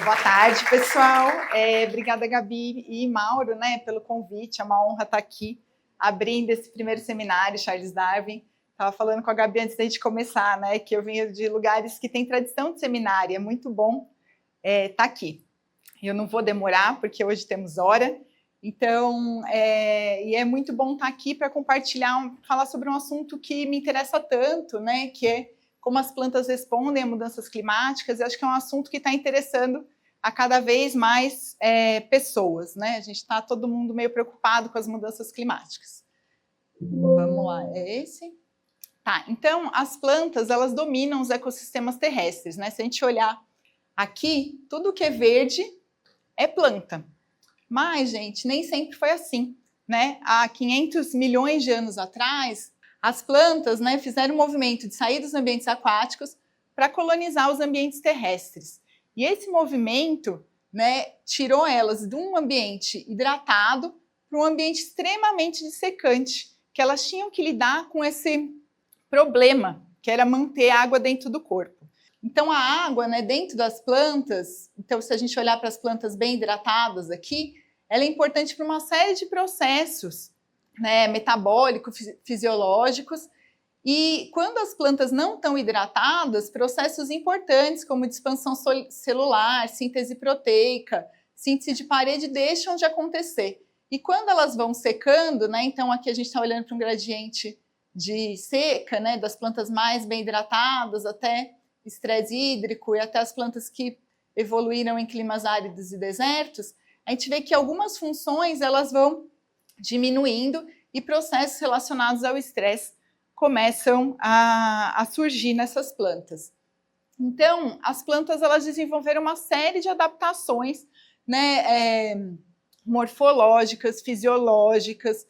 Boa tarde, pessoal. Obrigada, Gabi e Mauro, né, pelo convite. É uma honra estar aqui abrindo esse primeiro seminário, Charles Darwin. Estava falando com a Gabi antes da gente começar, né, que eu venho de lugares que têm tradição de seminário. É muito bom estar aqui. Eu não vou demorar, porque hoje temos hora. Então, e é muito bom estar aqui para compartilhar, falar sobre um assunto que me interessa tanto, né, que é como as plantas respondem a mudanças climáticas. Eu acho que é um assunto que está interessando a cada vez mais pessoas, né? A gente está todo mundo meio preocupado com as mudanças climáticas. Vamos lá, é esse? Tá, então as plantas, elas dominam os ecossistemas terrestres, né? Se a gente olhar aqui, tudo que é verde é planta. Mas, gente, nem sempre foi assim, né? Há 500 milhões de anos atrás, as plantas, né, fizeram um movimento de sair dos ambientes aquáticos para colonizar os ambientes terrestres. E esse movimento, né, tirou elas de um ambiente hidratado para um ambiente extremamente dessecante, que elas tinham que lidar com esse problema, que era manter a água dentro do corpo. Então, a água, né, dentro das plantas, então, se a gente olhar para as plantas bem hidratadas aqui, ela é importante para uma série de processos, né, metabólicos, fisiológicos, e quando as plantas não estão hidratadas, processos importantes como de expansão celular, síntese proteica, síntese de parede deixam de acontecer. E quando elas vão secando, né, então aqui a gente está olhando para um gradiente de seca, né, das plantas mais bem hidratadas até estresse hídrico e até as plantas que evoluíram em climas áridos e desertos, a gente vê que algumas funções elas vão diminuindo e processos relacionados ao estresse começam a surgir nessas plantas. Então, as plantas elas desenvolveram uma série de adaptações, né, morfológicas, fisiológicas,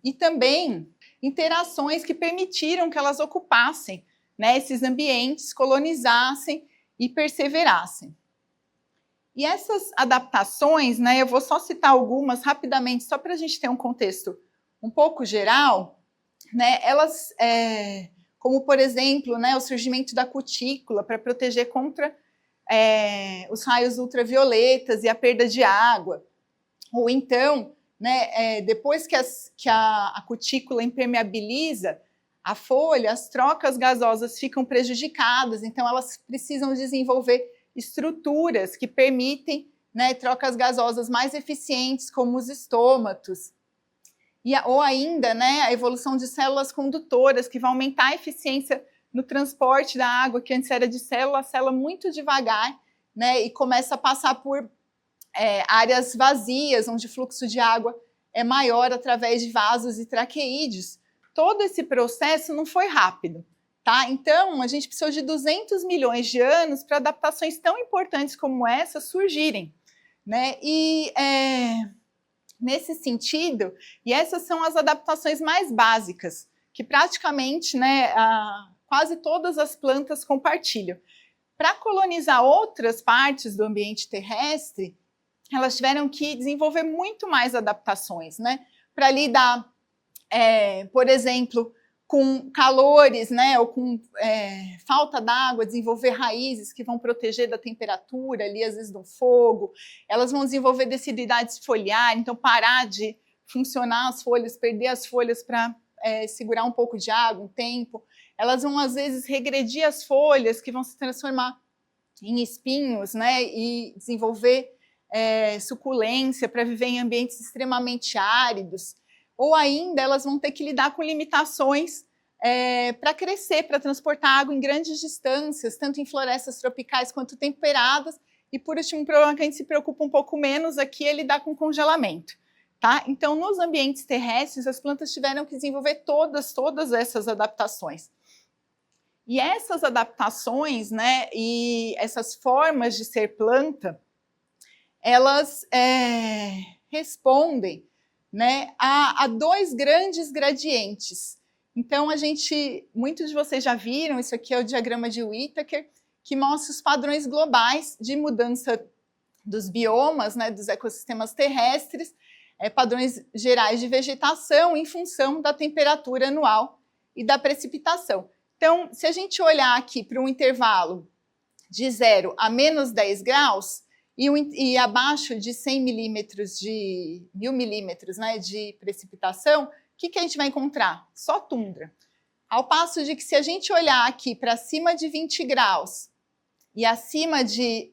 e também interações que permitiram que elas ocupassem, né, esses ambientes, colonizassem e perseverassem. E essas adaptações, né, eu vou só citar algumas rapidamente, só para a gente ter um contexto um pouco geral, né, elas, como por exemplo, né, o surgimento da cutícula para proteger contra os raios ultravioletas e a perda de água, ou então, né, depois que a cutícula impermeabiliza a folha, as trocas gasosas ficam prejudicadas, então elas precisam desenvolver estruturas que permitem, né, trocas gasosas mais eficientes, como os estômatos, ou ainda, né, a evolução de células condutoras, que vão aumentar a eficiência no transporte da água, que antes era de célula a célula muito devagar, né, e começa a passar por áreas vazias, onde o fluxo de água é maior através de vasos e traqueídeos. Todo esse processo não foi rápido. Tá? Então, a gente precisou de 200 milhões de anos para adaptações tão importantes como essa surgirem. Né? E, nesse sentido, e essas são as adaptações mais básicas, que praticamente, né, quase todas as plantas compartilham. Para colonizar outras partes do ambiente terrestre, elas tiveram que desenvolver muito mais adaptações, né? Para lidar, por exemplo, com calores, né, ou com falta d'água, desenvolver raízes que vão proteger da temperatura, ali às vezes do fogo, elas vão desenvolver deciduidade foliar, então parar de funcionar as folhas, perder as folhas para segurar um pouco de água, um tempo, elas vão às vezes regredir as folhas, que vão se transformar em espinhos, né, e desenvolver suculência para viver em ambientes extremamente áridos, ou ainda elas vão ter que lidar com limitações para crescer, para transportar água em grandes distâncias, tanto em florestas tropicais quanto temperadas, e por último, um problema que a gente se preocupa um pouco menos aqui é lidar com congelamento. Tá? Então, nos ambientes terrestres, as plantas tiveram que desenvolver todas essas adaptações. E essas adaptações, né, e essas formas de ser planta, elas respondem, né, a dois grandes gradientes. Então, muitos de vocês já viram, isso aqui é o diagrama de Whittaker, que mostra os padrões globais de mudança dos biomas, né, dos ecossistemas terrestres, padrões gerais de vegetação em função da temperatura anual e da precipitação. Então, se a gente olhar aqui para um intervalo de 0 a menos 10 graus e abaixo de 100 milímetros, de 1000 milímetros, né, de precipitação, o que a gente vai encontrar? Só tundra. Ao passo de que se a gente olhar aqui para cima de 20 graus e acima de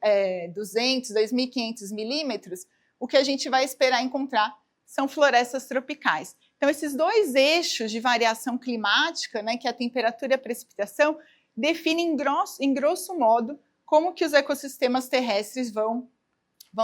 200, 2.500 milímetros, o que a gente vai esperar encontrar são florestas tropicais. Então, esses dois eixos de variação climática, né, que é a temperatura e a precipitação, definem em grosso modo como que os ecossistemas terrestres vão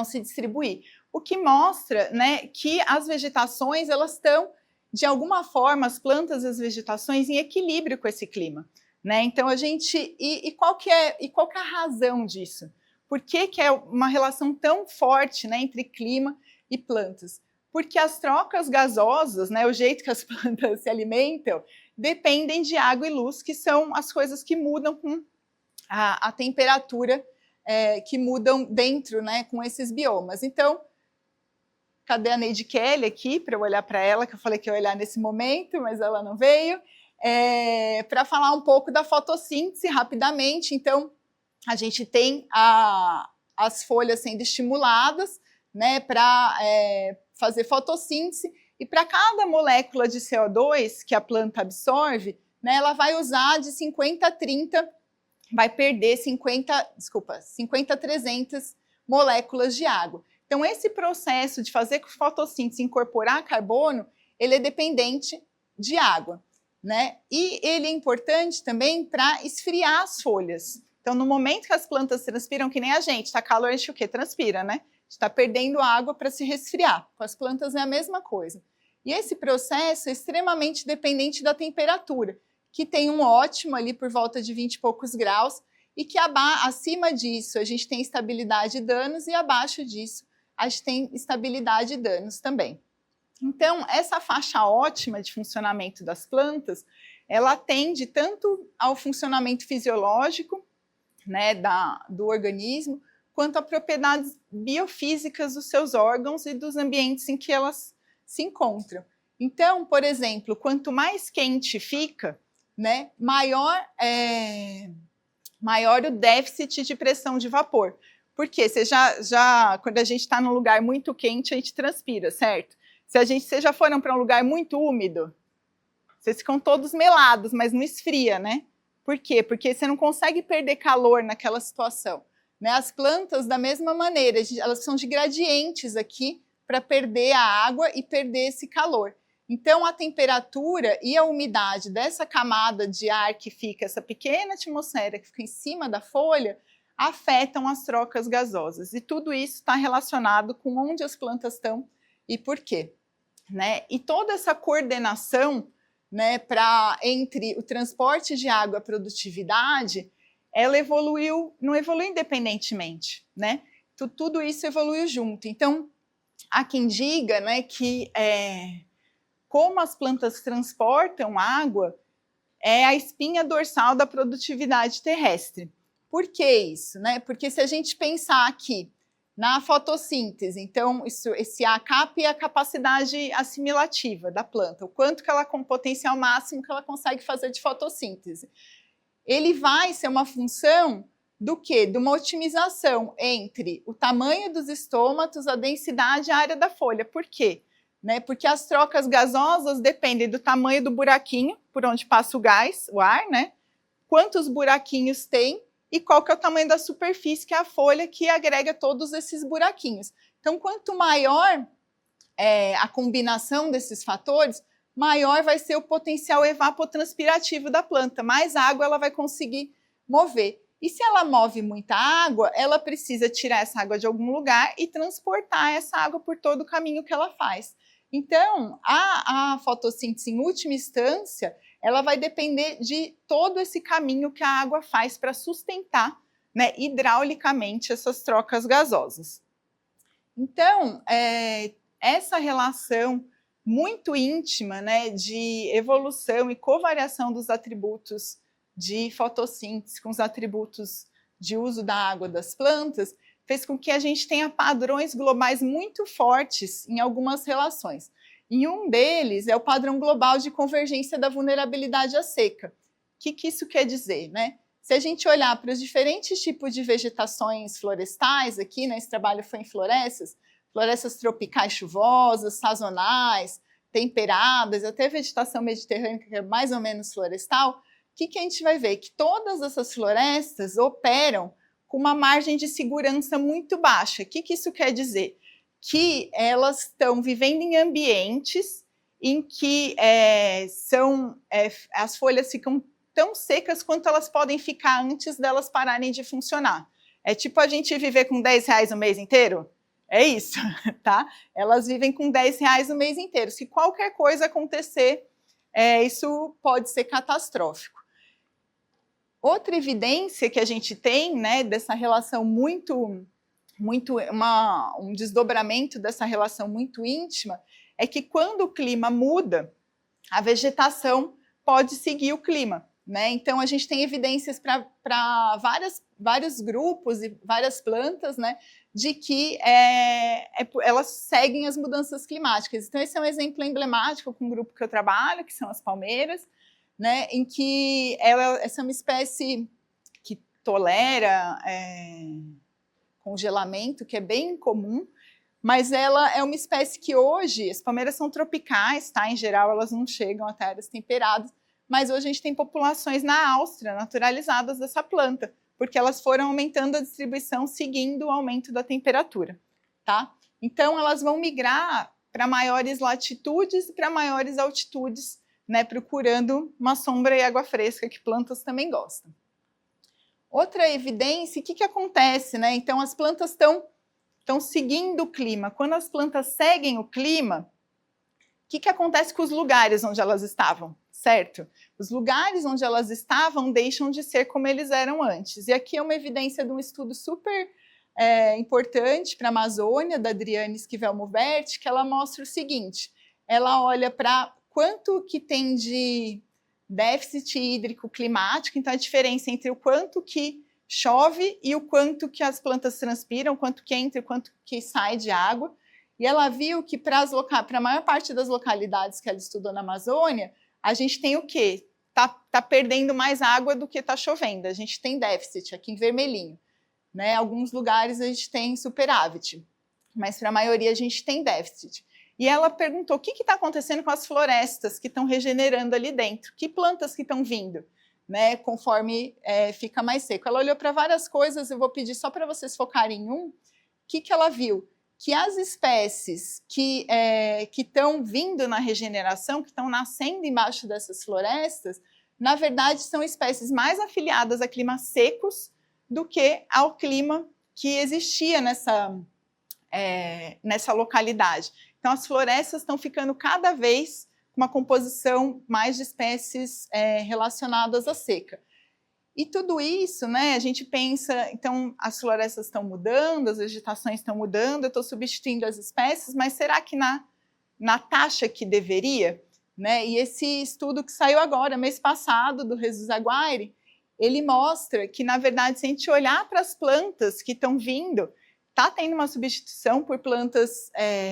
se distribuir. O que mostra, né, que as vegetações elas estão, de alguma forma, as plantas e as vegetações em equilíbrio com esse clima. Né? Então, a gente... qual que é a razão disso? Por que é uma relação tão forte, né, entre clima e plantas? Porque as trocas gasosas, né, o jeito que as plantas se alimentam, dependem de água e luz, que são as coisas que mudam com a temperatura, que mudam dentro, né, com esses biomas. Então, cadê a Neide Kelly aqui, para eu olhar para ela, que eu falei que eu ia olhar nesse momento, mas ela não veio, para falar um pouco da fotossíntese rapidamente. Então, a gente tem as folhas sendo estimuladas, né, para fazer fotossíntese, e para cada molécula de CO2 que a planta absorve, né, ela vai usar de 50 a 30, vai perder 50 a 300 moléculas de água. Então, esse processo de fazer fotossíntese, incorporar carbono, ele é dependente de água, né? E ele é importante também para esfriar as folhas. Então, no momento que as plantas transpiram, que nem a gente, está calor, a gente o quê? Transpira, né? Está perdendo água para se resfriar. Com as plantas é a mesma coisa. E esse processo é extremamente dependente da temperatura, que tem um ótimo ali por volta de 20 e poucos graus, e que acima disso a gente tem estabilidade e danos, e abaixo disso a gente tem estabilidade e danos também. Então, essa faixa ótima de funcionamento das plantas, ela atende tanto ao funcionamento fisiológico, né, do organismo, quanto a propriedades biofísicas dos seus órgãos e dos ambientes em que elas se encontram. Então, por exemplo, quanto mais quente fica, né, maior o déficit de pressão de vapor. Porque quando a gente está num lugar muito quente, a gente transpira, certo? Se vocês já foram para um lugar muito úmido, vocês ficam todos melados, mas não esfria, né? Por quê? Porque você não consegue perder calor naquela situação. Né? As plantas, da mesma maneira, elas são de gradientes aqui para perder a água e perder esse calor. Então, a temperatura e a umidade dessa camada de ar que fica, essa pequena atmosfera que fica em cima da folha, afetam as trocas gasosas. E tudo isso está relacionado com onde as plantas estão e por quê. Né? E toda essa coordenação, né, entre o transporte de água e a produtividade, ela não evoluiu independentemente, né? Tudo isso evoluiu junto. Então, há quem diga, né, que como as plantas transportam água é a espinha dorsal da produtividade terrestre. Por que isso? Né? Porque se a gente pensar aqui na fotossíntese, então esse ACAP é a capacidade assimilativa da planta, o quanto que ela, com o potencial máximo que ela consegue fazer de fotossíntese. Ele vai ser uma função do quê? De uma otimização entre o tamanho dos estômatos, a densidade e a área da folha. Por quê? Né? Porque as trocas gasosas dependem do tamanho do buraquinho, por onde passa o gás, o ar, né? Quantos buraquinhos tem e qual que é o tamanho da superfície, que é a folha que agrega todos esses buraquinhos. Então, quanto maior a combinação desses fatores, maior vai ser o potencial evapotranspirativo da planta, mais água ela vai conseguir mover. E se ela move muita água, ela precisa tirar essa água de algum lugar e transportar essa água por todo o caminho que ela faz. Então, a fotossíntese, em última instância, ela vai depender de todo esse caminho que a água faz para sustentar, né, hidraulicamente essas trocas gasosas. Então, essa relação muito íntima, né, de evolução e covariação dos atributos de fotossíntese com os atributos de uso da água das plantas, fez com que a gente tenha padrões globais muito fortes em algumas relações. E um deles é o padrão global de convergência da vulnerabilidade à seca. O que isso quer dizer? Né? Se a gente olhar para os diferentes tipos de vegetações florestais aqui, né, esse trabalho foi em florestas tropicais chuvosas, sazonais, temperadas, até vegetação mediterrânea, que é mais ou menos florestal, o que a gente vai ver? Que todas essas florestas operam com uma margem de segurança muito baixa. O que isso quer dizer? Que elas estão vivendo em ambientes em que as folhas ficam tão secas quanto elas podem ficar antes delas pararem de funcionar. É tipo a gente viver com R$10 o mês inteiro? É isso, tá? Elas vivem com R$10 o mês inteiro. Se qualquer coisa acontecer, isso pode ser catastrófico. Outra evidência que a gente tem, né, dessa relação um desdobramento dessa relação muito íntima, é que quando o clima muda, a vegetação pode seguir o clima, né? Então, a gente tem evidências para vários grupos e várias plantas, né, de que elas seguem as mudanças climáticas. Então, esse é um exemplo emblemático com um grupo que eu trabalho, que são as palmeiras, né, em que essa é uma espécie que tolera congelamento, que é bem comum, mas ela é uma espécie que hoje, as palmeiras são tropicais, tá? Em geral, elas não chegam até áreas temperadas, mas hoje a gente tem populações na Áustria naturalizadas dessa planta, porque elas foram aumentando a distribuição seguindo o aumento da temperatura, tá? Então, elas vão migrar para maiores latitudes e para maiores altitudes, né, procurando uma sombra e água fresca, que plantas também gostam. Outra evidência, o que acontece, né? Então, as plantas estão seguindo o clima. Quando as plantas seguem o clima, o que acontece com os lugares onde elas estavam, certo? Os lugares onde elas estavam deixam de ser como eles eram antes. E aqui é uma evidência de um estudo super importante para a Amazônia, da Adriane Esquivel-Muberti, que ela mostra o seguinte, ela olha para quanto que tem de déficit hídrico climático, então a diferença entre o quanto que chove e o quanto que as plantas transpiram, o quanto que entra e o quanto que sai de água. E ela viu que para a maior parte das localidades que ela estudou na Amazônia, a gente tem o quê? Tá perdendo mais água do que está chovendo. A gente tem déficit aqui em vermelhinho, né? Alguns lugares a gente tem superávit, mas para a maioria a gente tem déficit. E ela perguntou o que está acontecendo com as florestas que estão regenerando ali dentro, que plantas que estão vindo, né, conforme fica mais seco. Ela olhou para várias coisas, eu vou pedir só para vocês focarem em um. O que ela viu? Que as espécies que estão vindo na regeneração, que estão nascendo embaixo dessas florestas, na verdade são espécies mais afiliadas a climas secos do que ao clima que existia nessa localidade. Então, as florestas estão ficando cada vez com uma composição mais de espécies relacionadas à seca. E tudo isso, né, a gente pensa, então, as florestas estão mudando, as vegetações estão mudando, eu estou substituindo as espécies, mas será que na taxa que deveria? Né? E esse estudo que saiu agora, mês passado, do Jesus Aguirre, ele mostra que, na verdade, se a gente olhar para as plantas que estão vindo, está tendo uma substituição por plantas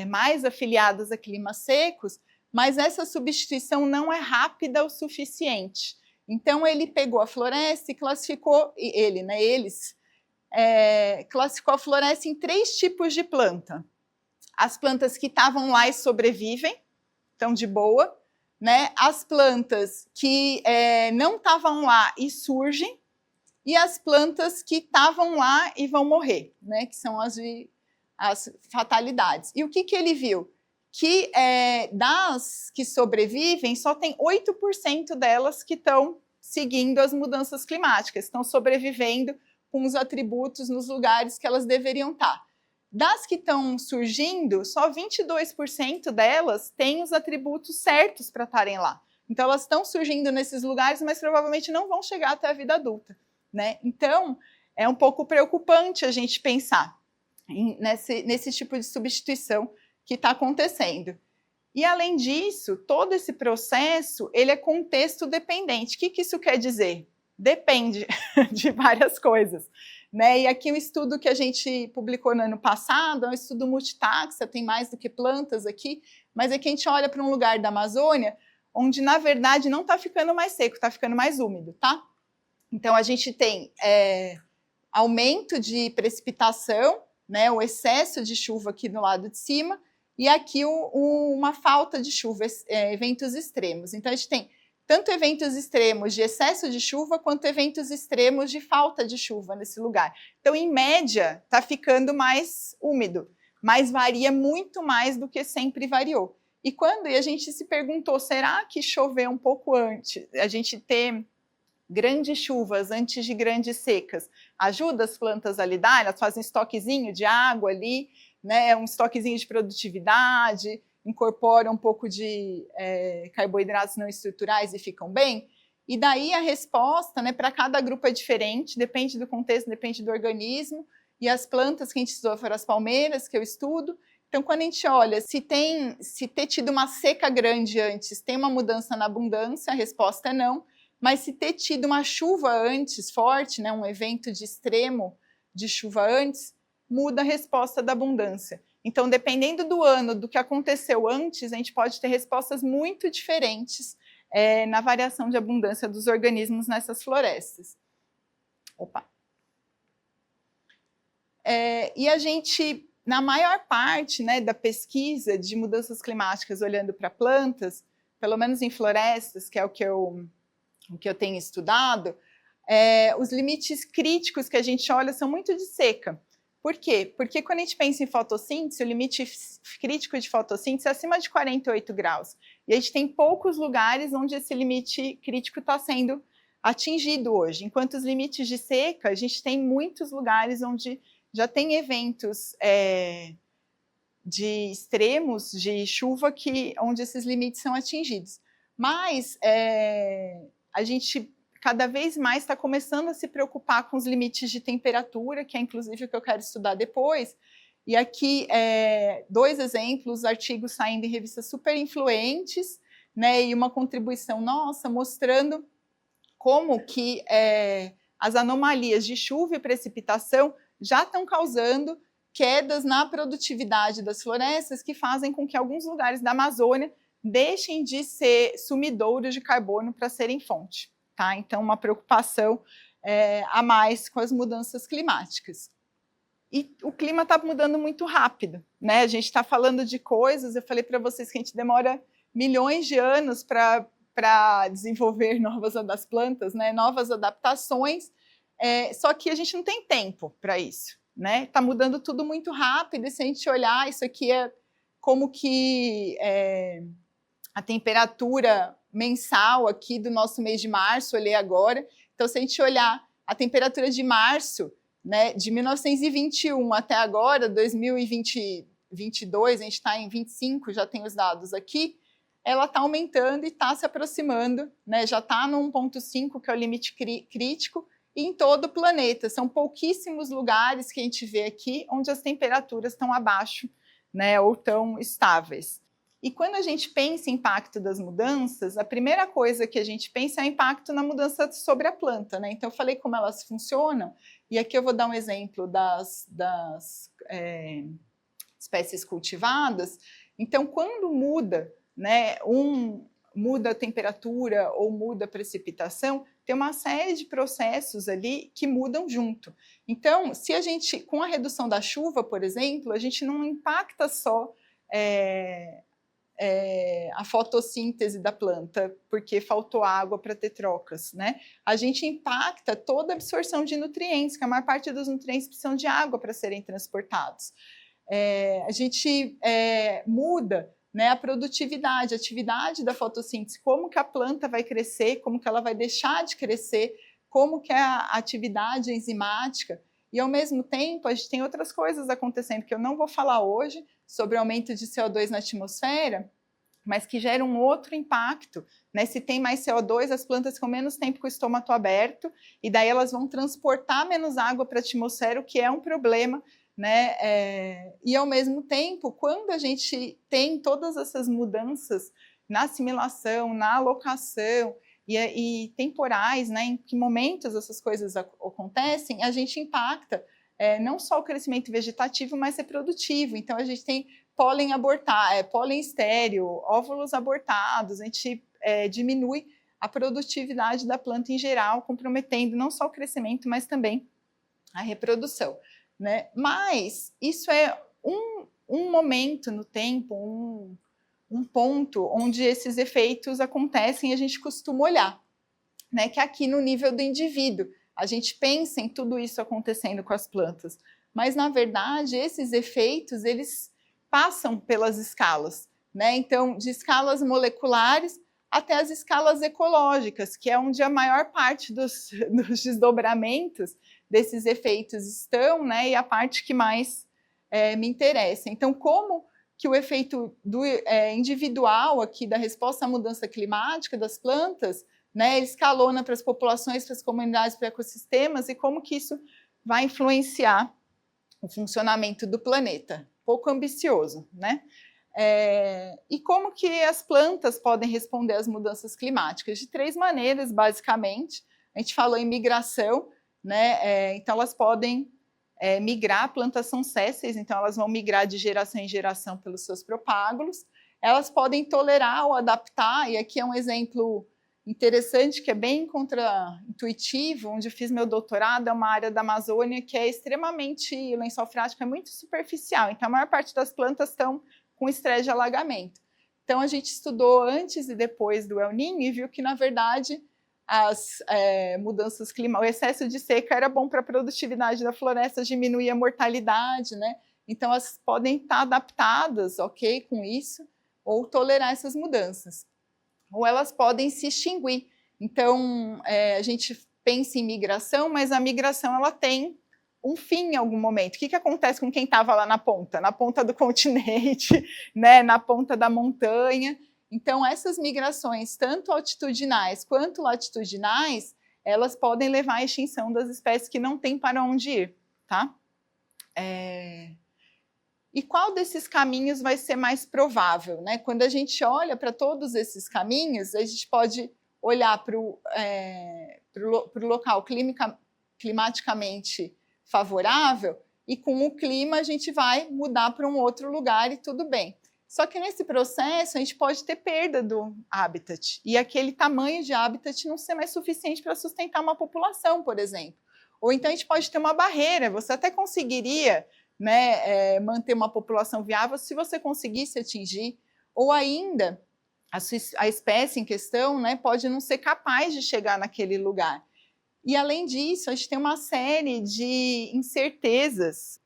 mais afiliadas a climas secos, mas essa substituição não é rápida o suficiente. Então, ele pegou a floresta e classificou, classificou a floresta em 3 tipos de planta. As plantas que estavam lá e sobrevivem, estão de boa, né? As plantas que não estavam lá e surgem, e as plantas que estavam lá e vão morrer, né? Que são as fatalidades. E o que ele viu? Que das que sobrevivem, só tem 8% delas que estão seguindo as mudanças climáticas, estão sobrevivendo com os atributos nos lugares que elas deveriam estar. Das que estão surgindo, só 22% delas têm os atributos certos para estarem lá. Então, elas estão surgindo nesses lugares, mas provavelmente não vão chegar até a vida adulta, né? Então, é um pouco preocupante a gente pensar nesse tipo de substituição que está acontecendo. E, além disso, todo esse processo, ele é contexto dependente. O que isso quer dizer? Depende de várias coisas, né? E aqui um estudo que a gente publicou no ano passado, é um estudo multitaxa, tem mais do que plantas aqui, mas aqui a gente olha para um lugar da Amazônia, onde, na verdade, não está ficando mais seco, está ficando mais úmido, tá? Então, a gente tem aumento de precipitação, né, o excesso de chuva aqui no lado de cima, e aqui uma falta de chuva, eventos extremos. Então, a gente tem tanto eventos extremos de excesso de chuva, quanto eventos extremos de falta de chuva nesse lugar. Então, em média, está ficando mais úmido, mas varia muito mais do que sempre variou. E a gente se perguntou, será que chover um pouco antes, a gente ter grandes chuvas antes de grandes secas, ajuda as plantas a lidar? Elas fazem um estoquezinho de água ali, né, um estoquezinho de produtividade, incorporam um pouco de carboidratos não estruturais e ficam bem? E daí a resposta, né, para cada grupo é diferente, depende do contexto, depende do organismo, e as plantas que a gente estudou foram as palmeiras, que eu estudo. Então, quando a gente olha se ter tido uma seca grande antes tem uma mudança na abundância, a resposta é não. Mas se ter tido uma chuva antes forte, né, um evento de extremo de chuva antes, muda a resposta da abundância. Então, dependendo do ano, do que aconteceu antes, a gente pode ter respostas muito diferentes na variação de abundância dos organismos nessas florestas. Opa! E a gente, na maior parte, né, da pesquisa de mudanças climáticas olhando para plantas, pelo menos em florestas, que é o que eu tenho estudado, os limites críticos que a gente olha são muito de seca. Por quê? Porque quando a gente pensa em fotossíntese, o limite crítico de fotossíntese é acima de 48 graus. E a gente tem poucos lugares onde esse limite crítico está sendo atingido hoje. Enquanto os limites de seca, a gente tem muitos lugares onde já tem eventos de extremos de chuva onde esses limites são atingidos. Mas a gente cada vez mais está começando a se preocupar com os limites de temperatura, que é inclusive o que eu quero estudar depois. E aqui, 2 exemplos, artigos saindo em revistas super influentes, né, e uma contribuição nossa mostrando como que as anomalias de chuva e precipitação já estão causando quedas na produtividade das florestas que fazem com que alguns lugares da Amazônia deixem de ser sumidouros de carbono para serem fonte. Tá? Então, uma preocupação a mais com as mudanças climáticas. E o clima está mudando muito rápido, né? A gente está falando de coisas, eu falei para vocês que a gente demora milhões de anos para desenvolver das plantas, né? Novas adaptações, só que a gente não tem tempo para isso, né? Está mudando tudo muito rápido, e se a gente olhar, isso aqui é como que a temperatura mensal aqui do nosso mês de março, olhei agora. Então, se a gente olhar a temperatura de março, né, de 1921 até agora, 2022, a gente está em 25, já tem os dados aqui, ela está aumentando e está se aproximando, né, já está no 1,5, que é o limite crítico, e em todo o planeta. São pouquíssimos lugares que a gente vê aqui onde as temperaturas estão abaixo, né, ou tão estáveis. E quando a gente pensa em impacto das mudanças, a primeira coisa que a gente pensa é o impacto na mudança sobre a planta, né? Então, eu falei como elas funcionam, e aqui eu vou dar um exemplo das espécies cultivadas. Então, quando muda, né, muda a temperatura ou muda a precipitação, tem uma série de processos ali que mudam junto. Então, se a gente, com a redução da chuva, por exemplo, a gente não impacta só a fotossíntese da planta, porque faltou água para ter trocas, né? A gente impacta toda a absorção de nutrientes, que a maior parte dos nutrientes precisam de água para serem transportados. A gente muda, né, a produtividade, a atividade da fotossíntese, como que a planta vai crescer, como que ela vai deixar de crescer, como que é a atividade enzimática. E, ao mesmo tempo, a gente tem outras coisas acontecendo que eu não vou falar hoje, sobre o aumento de CO2 na atmosfera, mas que geram um outro impacto, né? Se tem mais CO2, as plantas ficam menos tempo com o estômago aberto, e daí elas vão transportar menos água para a atmosfera, o que é um problema, né? E, ao mesmo tempo, quando a gente tem todas essas mudanças na assimilação, na alocação, e temporais, né, em que momentos essas coisas acontecem, a gente impacta não só o crescimento vegetativo, mas reprodutivo. Então, a gente tem pólen estéreo, óvulos abortados, a gente diminui a produtividade da planta em geral, comprometendo não só o crescimento, mas também a reprodução, né? Mas isso é um momento no tempo, um ponto onde esses efeitos acontecem e a gente costuma olhar, né? Que é aqui no nível do indivíduo. A gente pensa em tudo isso acontecendo com as plantas, mas na verdade esses efeitos eles passam pelas escalas, né? Então, de escalas moleculares até as escalas ecológicas, que é onde a maior parte dos desdobramentos desses efeitos estão, né? E a parte que mais me interessa. Então, como que o efeito individual aqui da resposta à mudança climática das plantas, né, ele escalona para as populações, para as comunidades, para ecossistemas, e como que isso vai influenciar o funcionamento do planeta. Pouco ambicioso, né? E como que as plantas podem responder às mudanças climáticas? De 3 maneiras, basicamente. A gente falou em migração, né? Então elas podem migrar, plantas são sésseis, então elas vão migrar de geração em geração pelos seus propágulos. Elas podem tolerar ou adaptar, e aqui é um exemplo interessante, que é bem contraintuitivo, onde eu fiz meu doutorado, é uma área da Amazônia que é extremamente, o lençol freático é muito superficial, então a maior parte das plantas estão com estresse de alagamento. Então a gente estudou antes e depois do El Niño e viu que, na verdade, as mudanças climáticas, o excesso de seca era bom para a produtividade da floresta, diminuía a mortalidade, né? Então elas podem estar adaptadas, ok, com isso, ou tolerar essas mudanças. Ou elas podem se extinguir. Então, a gente pensa em migração, mas a migração ela tem um fim em algum momento. O que acontece com quem estava lá na ponta do continente, né, na ponta da montanha? Então, essas migrações, tanto altitudinais quanto latitudinais, elas podem levar à extinção das espécies que não têm para onde ir, tá? E qual desses caminhos vai ser mais provável, né? Quando a gente olha para todos esses caminhos, a gente pode olhar para o local climaticamente favorável e com o clima a gente vai mudar para um outro lugar e tudo bem. Só que nesse processo a gente pode ter perda do habitat e aquele tamanho de habitat não ser mais suficiente para sustentar uma população, por exemplo. Ou então a gente pode ter uma barreira, você até conseguiria, né, manter uma população viável se você conseguisse atingir, ou ainda a espécie em questão, né, pode não ser capaz de chegar naquele lugar. E além disso, a gente tem uma série de incertezas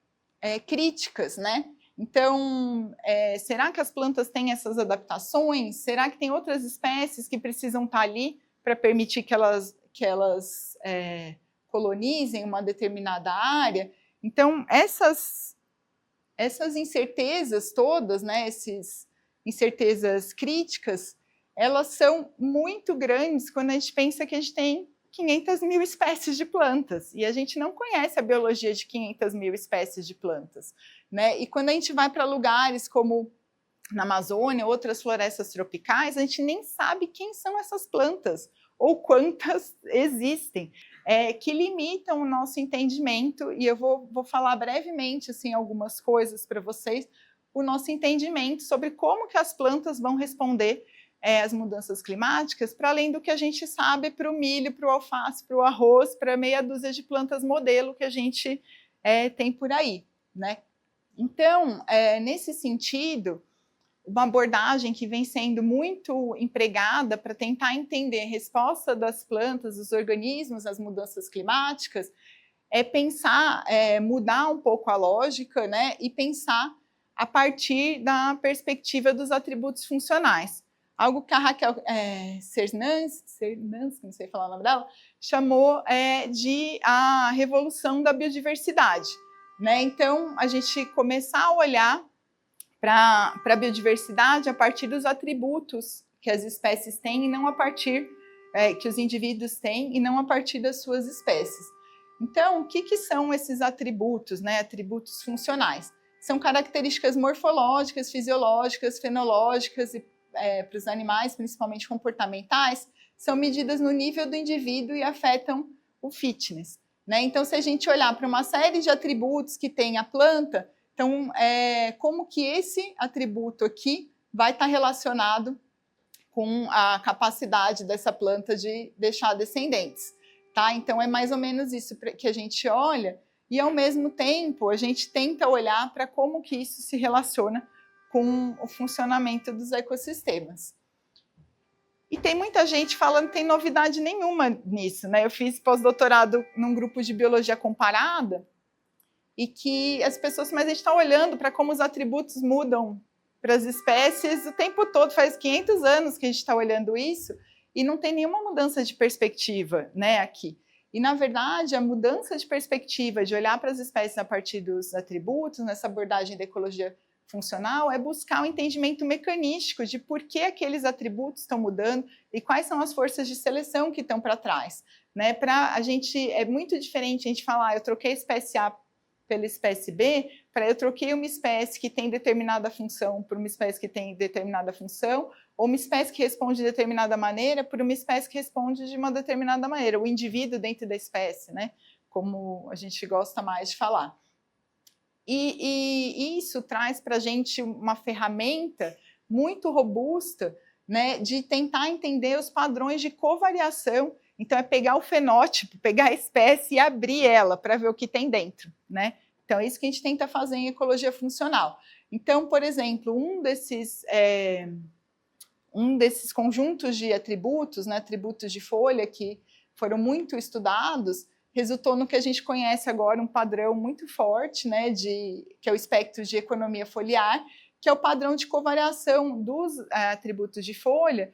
críticas, né? Então, será que as plantas têm essas adaptações? Será que tem outras espécies que precisam estar ali para permitir que elas colonizem uma determinada área? Então, essas incertezas todas, né, essas incertezas críticas, elas são muito grandes quando a gente pensa que a gente tem 500 mil espécies de plantas, e a gente não conhece a biologia de 500 mil espécies de plantas, né? E quando a gente vai para lugares como na Amazônia, outras florestas tropicais, a gente nem sabe quem são essas plantas, ou quantas existem, que limitam o nosso entendimento, e eu vou falar brevemente assim, algumas coisas para vocês, o nosso entendimento sobre como que as plantas vão responder às mudanças climáticas, para além do que a gente sabe para o milho, para o alface, para o arroz, para meia dúzia de plantas modelo que a gente tem por aí, né? Então, nesse sentido, uma abordagem que vem sendo muito empregada para tentar entender a resposta das plantas, dos organismos às mudanças climáticas, é pensar, mudar um pouco a lógica, né, e pensar a partir da perspectiva dos atributos funcionais. Algo que a Raquel Cernansky, não sei falar o nome dela, chamou de a revolução da biodiversidade, né? Então, a gente começar a olhar para a biodiversidade a partir dos atributos que as espécies têm e não a partir que os indivíduos têm e não a partir das suas espécies. Então, o que são esses atributos, né? Atributos funcionais? São características morfológicas, fisiológicas, fenológicas e para os animais, principalmente comportamentais, são medidas no nível do indivíduo e afetam o fitness, né? Então, se a gente olhar para uma série de atributos que tem a planta, então, como que esse atributo aqui vai estar relacionado com a capacidade dessa planta de deixar descendentes, tá? Então é mais ou menos isso que a gente olha, e ao mesmo tempo a gente tenta olhar para como que isso se relaciona com o funcionamento dos ecossistemas. E tem muita gente falando que tem novidade nenhuma nisso, né? Eu fiz pós-doutorado num grupo de biologia comparada, e que as pessoas, mas a gente está olhando para como os atributos mudam para as espécies o tempo todo, faz 500 anos que a gente está olhando isso, e não tem nenhuma mudança de perspectiva, né, aqui. E, na verdade, a mudança de perspectiva, de olhar para as espécies a partir dos atributos, nessa abordagem da ecologia funcional, é buscar um entendimento mecanístico de por que aqueles atributos estão mudando e quais são as forças de seleção que estão para trás. Né? Para a gente, é muito diferente a gente falar, eu troquei a espécie A pela espécie B, para eu troquei uma espécie que tem determinada função por uma espécie que tem determinada função, ou uma espécie que responde de determinada maneira por uma espécie que responde de uma determinada maneira, o indivíduo dentro da espécie, né? Como a gente gosta mais de falar. E isso traz para a gente uma ferramenta muito robusta, né, de tentar entender os padrões de covariação. Então, é pegar o fenótipo, pegar a espécie e abrir ela para ver o que tem dentro, né? Então, é isso que a gente tenta fazer em ecologia funcional. Então, por exemplo, um desses conjuntos de atributos, né, atributos de folha, que foram muito estudados, resultou no que a gente conhece agora, um padrão muito forte, né, que é o espectro de economia foliar, que é o padrão de covariação dos atributos de folha,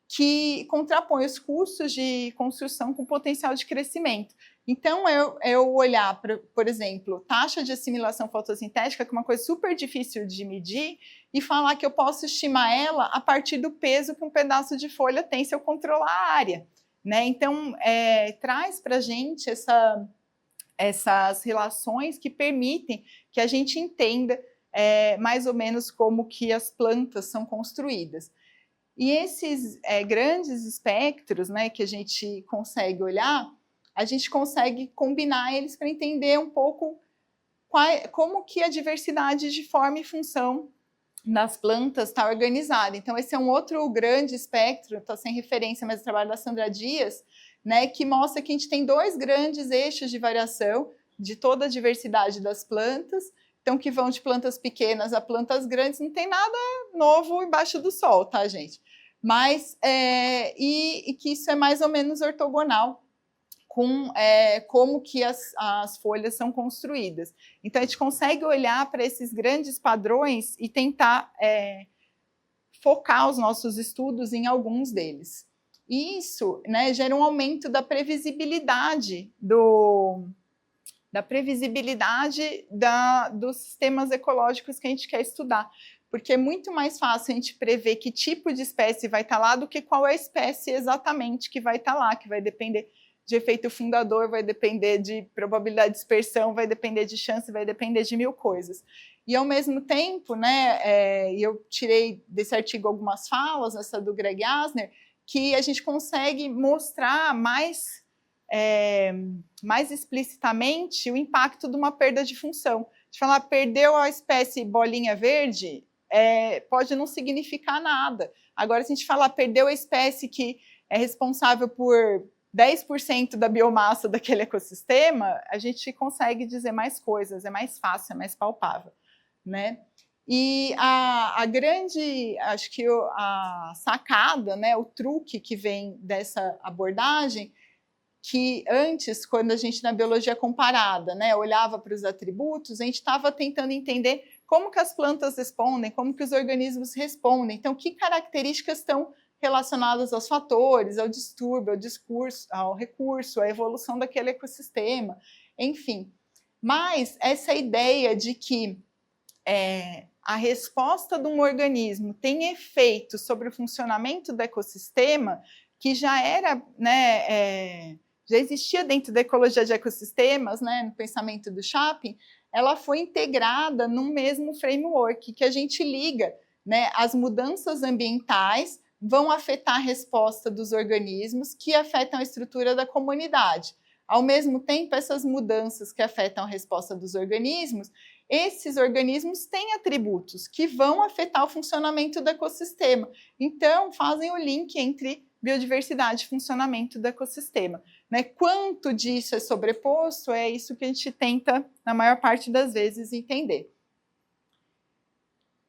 que contrapõe os custos de construção com potencial de crescimento. Então, eu olhar, por exemplo, taxa de assimilação fotossintética, que é uma coisa super difícil de medir, e falar que eu posso estimar ela a partir do peso que um pedaço de folha tem se eu controlar a área. Né? Então, traz para a gente essas relações que permitem que a gente entenda mais ou menos como que as plantas são construídas. E esses grandes espectros, né, que a gente consegue olhar, a gente consegue combinar eles para entender um pouco como que a diversidade de forma e função das plantas está organizada. Então, esse é um outro grande espectro, está sem referência, mas o trabalho da Sandra Dias, né, que mostra que a gente tem dois grandes eixos de variação de toda a diversidade das plantas, então que vão de plantas pequenas a plantas grandes, não tem nada novo embaixo do sol, tá, gente? Mas, e que isso é mais ou menos ortogonal com como que as folhas são construídas. Então, a gente consegue olhar para esses grandes padrões e tentar focar os nossos estudos em alguns deles. E isso, né, gera um aumento da previsibilidade dos sistemas ecológicos que a gente quer estudar. Porque é muito mais fácil a gente prever que tipo de espécie vai estar lá do que qual é a espécie exatamente que vai estar lá, que vai depender de efeito fundador, vai depender de probabilidade de dispersão, vai depender de chance, vai depender de mil coisas. E, ao mesmo tempo, né, eu tirei desse artigo algumas falas, essa do Greg Asner, que a gente consegue mostrar mais explicitamente o impacto de uma perda de função. De falar, perdeu a espécie bolinha verde, pode não significar nada. Agora, se a gente falar, perdeu a espécie que é responsável por 10% da biomassa daquele ecossistema, a gente consegue dizer mais coisas, é mais fácil, é mais palpável, né? E a grande, acho que a sacada, né, o truque que vem dessa abordagem, que antes, quando a gente na biologia comparada, né, olhava para os atributos, a gente estava tentando entender como que as plantas respondem, como que os organismos respondem, então que características estão relacionadas aos fatores, ao distúrbio, ao discurso, ao recurso, à evolução daquele ecossistema, enfim. Mas essa ideia de que a resposta de um organismo tem efeito sobre o funcionamento do ecossistema, que já era, né, já existia dentro da ecologia de ecossistemas, né, no pensamento do Chapin, ela foi integrada num mesmo framework que a gente liga, né, as mudanças ambientais vão afetar a resposta dos organismos, que afetam a estrutura da comunidade. Ao mesmo tempo, essas mudanças que afetam a resposta dos organismos, esses organismos têm atributos que vão afetar o funcionamento do ecossistema. Então, fazem o link entre biodiversidade e funcionamento do ecossistema. Né? Quanto disso é sobreposto, é isso que a gente tenta, na maior parte das vezes, entender.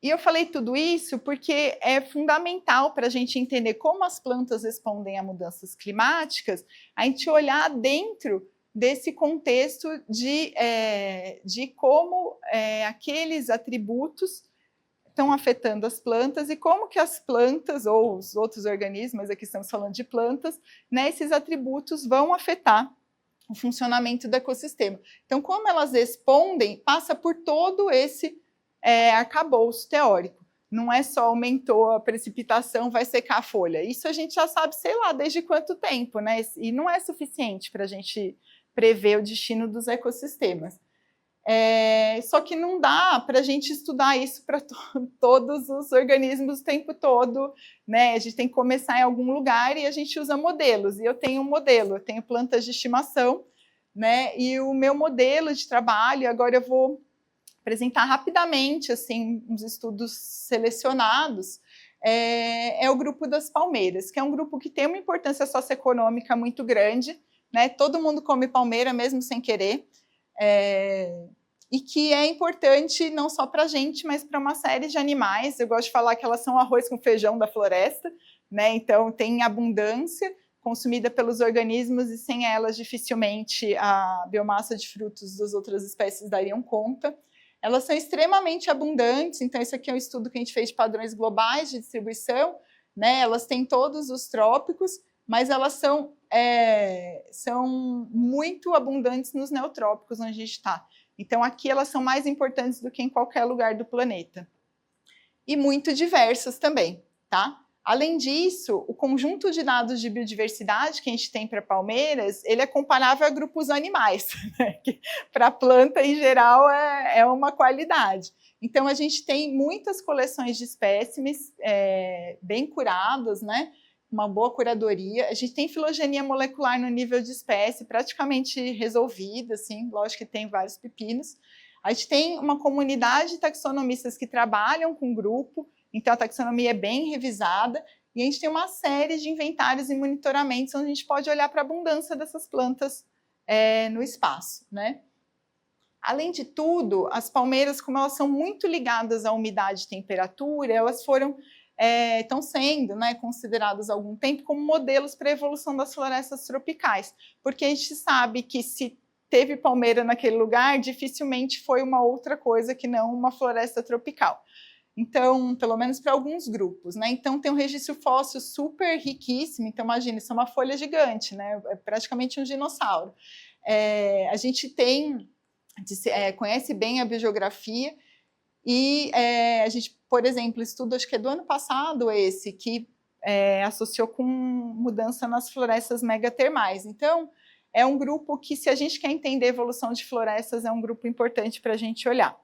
E eu falei tudo isso porque é fundamental para a gente entender como as plantas respondem a mudanças climáticas, a gente olhar dentro desse contexto de como aqueles atributos estão afetando as plantas e como que as plantas ou os outros organismos, aqui estamos falando de plantas, né, esses atributos vão afetar o funcionamento do ecossistema. Então, como elas respondem, passa por todo esse arcabouço teórico. Não é só aumentou a precipitação, vai secar a folha. Isso a gente já sabe, sei lá, desde quanto tempo, né? E não é suficiente para a gente prever o destino dos ecossistemas. Só que não dá para a gente estudar isso para todos os organismos o tempo todo, né? A gente tem que começar em algum lugar e a gente usa modelos. E eu tenho um modelo, eu tenho plantas de estimação, né? E o meu modelo de trabalho, agora eu vou apresentar rapidamente assim, uns estudos selecionados, é o grupo das palmeiras, que é um grupo que tem uma importância socioeconômica muito grande, né? Todo mundo come palmeira mesmo sem querer, e que é importante não só para a gente, mas para uma série de animais. Eu gosto de falar que elas são arroz com feijão da floresta, né? Então tem abundância consumida pelos organismos e sem elas dificilmente a biomassa de frutos das outras espécies dariam conta. Elas são extremamente abundantes, então esse aqui é um estudo que a gente fez de padrões globais de distribuição, né? Elas têm todos os trópicos, mas elas são muito abundantes nos neotrópicos onde a gente está. Então aqui elas são mais importantes do que em qualquer lugar do planeta. E muito diversas também, tá? Além disso, o conjunto de dados de biodiversidade que a gente tem para palmeiras, ele é comparável a grupos animais, né? Para a planta, em geral, é uma qualidade. Então, a gente tem muitas coleções de espécimes bem curadas, né? Uma boa curadoria. A gente tem filogenia molecular no nível de espécie praticamente resolvida, assim, lógico que tem vários pepinos. A gente tem uma comunidade de taxonomistas que trabalham com o grupo, então a taxonomia é bem revisada, e a gente tem uma série de inventários e monitoramentos onde a gente pode olhar para a abundância dessas plantas no espaço, né? Além de tudo, as palmeiras, como elas são muito ligadas à umidade e temperatura, elas estão sendo, né, consideradas há algum tempo como modelos para a evolução das florestas tropicais, porque a gente sabe que se teve palmeira naquele lugar, dificilmente foi uma outra coisa que não uma floresta tropical. Então, pelo menos para alguns grupos, né? Então, tem um registro fóssil super riquíssimo. Então, imagina, isso é uma folha gigante, né? É praticamente um dinossauro. A gente conhece bem a biogeografia e a gente, por exemplo, estuda, acho que é do ano passado esse, que associou com mudança nas florestas megatermais. Então, é um grupo que, se a gente quer entender a evolução de florestas, é um grupo importante para a gente olhar.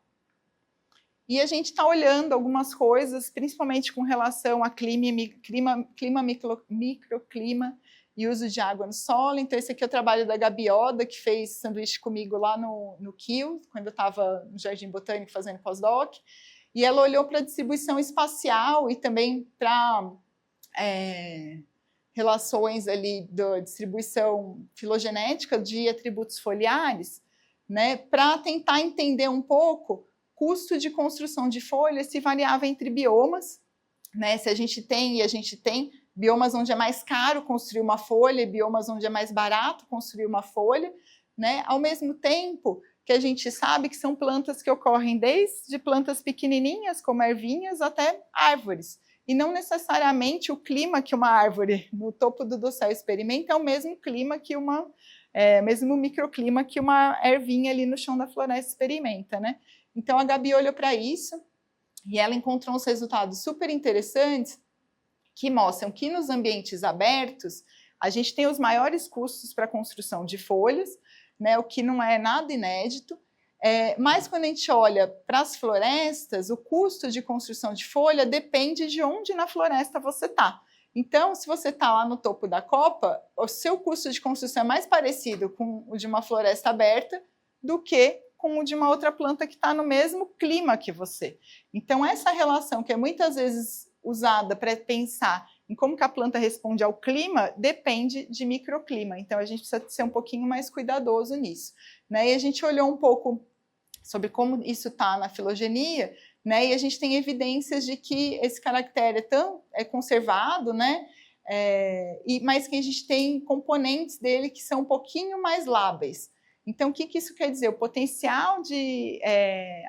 E a gente está olhando algumas coisas, principalmente com relação a microclima e uso de água no solo. Então, esse aqui é o trabalho da Gabi Oda, que fez sanduíche comigo lá no Kiel, quando eu estava no Jardim Botânico fazendo pós-doc. E ela olhou para a distribuição espacial e também para relações ali da distribuição filogenética de atributos foliares, né, para tentar entender um pouco custo de construção de folhas se variava entre biomas, né? Se a gente tem biomas onde é mais caro construir uma folha e biomas onde é mais barato construir uma folha, né? Ao mesmo tempo que a gente sabe que são plantas que ocorrem desde plantas pequenininhas, como ervinhas, até árvores. E não necessariamente o clima que uma árvore no topo do dossel experimenta é o mesmo clima que mesmo microclima que uma ervinha ali no chão da floresta experimenta, né? Então, a Gabi olhou para isso e ela encontrou uns resultados super interessantes que mostram que nos ambientes abertos a gente tem os maiores custos para a construção de folhas, né, o que não é nada inédito, mas quando a gente olha para as florestas, o custo de construção de folha depende de onde na floresta você está. Então, se você está lá no topo da copa, o seu custo de construção é mais parecido com o de uma floresta aberta do que com o de uma outra planta que está no mesmo clima que você. Então, essa relação que é muitas vezes usada para pensar em como que a planta responde ao clima, depende de microclima. Então, a gente precisa ser um pouquinho mais cuidadoso nisso, né? E a gente olhou um pouco sobre como isso está na filogenia, né? E a gente tem evidências de que esse caractere é conservado, né? Mas que a gente tem componentes dele que são um pouquinho mais lábeis. Então, o que isso quer dizer? O potencial de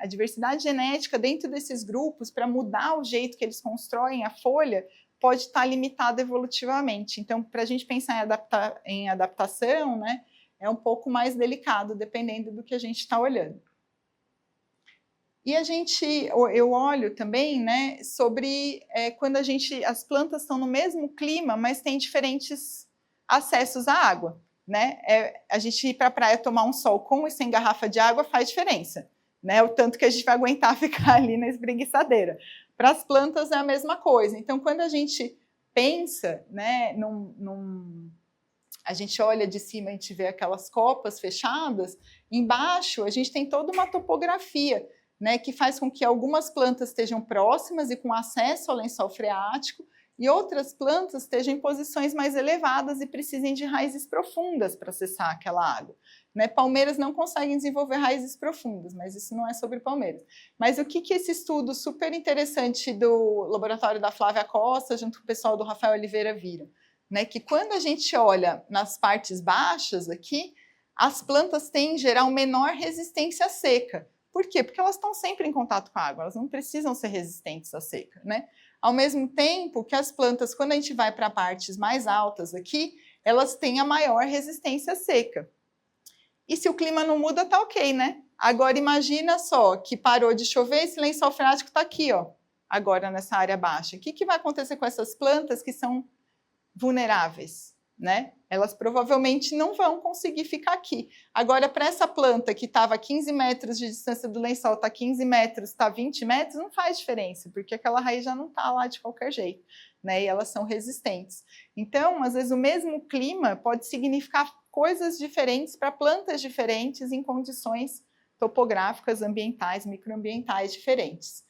a diversidade genética dentro desses grupos para mudar o jeito que eles constroem a folha pode estar limitado evolutivamente. Então, para a gente pensar em adaptação, né, é um pouco mais delicado, dependendo do que a gente está olhando. E eu olho também, né, sobre quando as plantas estão no mesmo clima, mas têm diferentes acessos à água, né? A gente ir para a praia tomar um sol com e sem garrafa de água faz diferença, né? O tanto que a gente vai aguentar ficar ali na espreguiçadeira. Para as plantas é a mesma coisa. Então, quando a gente pensa, né, a gente olha de cima, a gente vê aquelas copas fechadas, embaixo a gente tem toda uma topografia, né, que faz com que algumas plantas estejam próximas e com acesso ao lençol freático, e outras plantas estejam em posições mais elevadas e precisem de raízes profundas para acessar aquela água. Né? Palmeiras não conseguem desenvolver raízes profundas, mas isso não é sobre palmeiras. Mas o que esse estudo super interessante do laboratório da Flávia Costa, junto com o pessoal do Rafael Oliveira, viram? Né? Que quando a gente olha nas partes baixas aqui, as plantas têm, em geral, menor resistência à seca. Por quê? Porque elas estão sempre em contato com a água, elas não precisam ser resistentes à seca, né? Ao mesmo tempo que as plantas, quando a gente vai para partes mais altas aqui, elas têm a maior resistência à seca. E se o clima não muda, tá ok, né? Agora imagina só que parou de chover, esse lençol freático está aqui, ó, agora nessa área baixa. O que vai acontecer com essas plantas que são vulneráveis? Né? Elas provavelmente não vão conseguir ficar aqui. Agora, para essa planta que estava a 15 metros de distância do lençol, está 15 metros, está 20 metros, não faz diferença, porque aquela raiz já não está lá de qualquer jeito, né? E elas são resistentes. Então, às vezes, o mesmo clima pode significar coisas diferentes para plantas diferentes em condições topográficas, ambientais, microambientais diferentes.